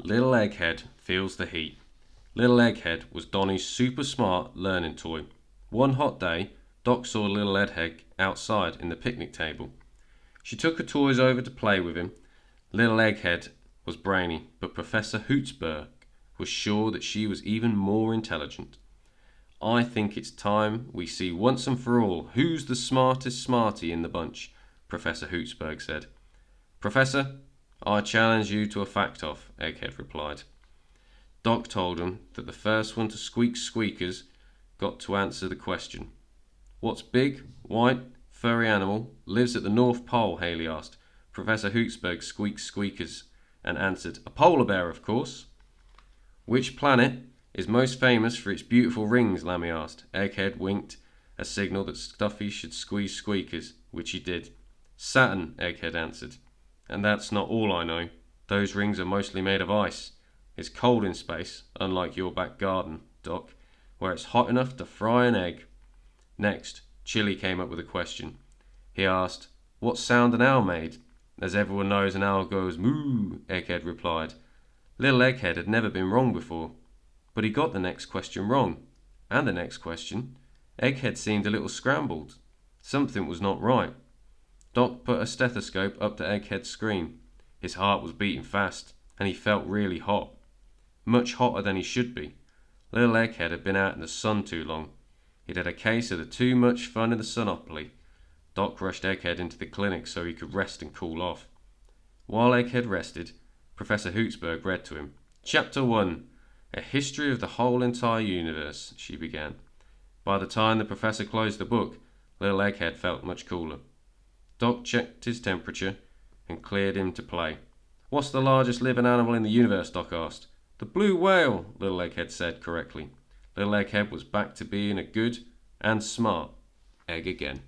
Little Egghead feels the heat. Little Egghead was Donnie's super smart learning toy. One hot day, Doc saw little Egghead outside in the picnic table. She took her toys over to play with him. Little Egghead was brainy, but Professor Hootsberg was sure that she was even more intelligent. I think it's time we see once and for all who's the smartest smarty in the bunch, Professor Hootsberg said. Professor, I challenge you to a fact-off, Egghead replied. Doc told him that the first one to squeak squeakers got to answer the question. What's big, white, furry animal lives at the North Pole, Haley asked. Professor Hootsberg squeaked squeakers and answered, a polar bear, of course. Which planet is most famous for its beautiful rings, Lammy asked. Egghead winked, a signal that Stuffy should squeeze squeakers, which he did. Saturn, Egghead answered. And that's not all I know. Those rings are mostly made of ice. It's cold in space, unlike your back garden, Doc, where it's hot enough to fry an egg. Next, Chili came up with a question. He asked, what sound an owl made? As everyone knows, an owl goes moo, Egghead replied. Little Egghead had never been wrong before, but he got the next question wrong, and the next question. Egghead seemed a little scrambled. Something was not right. Doc put a stethoscope up to Egghead's screen. His heart was beating fast, and he felt really hot. Much hotter than he should be. Little Egghead had been out in the sun too long. He'd had a case of the too much fun in the sunopoly. Doc rushed Egghead into the clinic so he could rest and cool off. While Egghead rested, Professor Hootsberg read to him. Chapter 1. A History of the Whole Entire Universe, she began. By the time the professor closed the book, little Egghead felt much cooler. Doc checked his temperature and cleared him to play. What's the largest living animal in the universe, Doc asked. The blue whale, little Egghead said correctly. Little Egghead was back to being a good and smart egg again.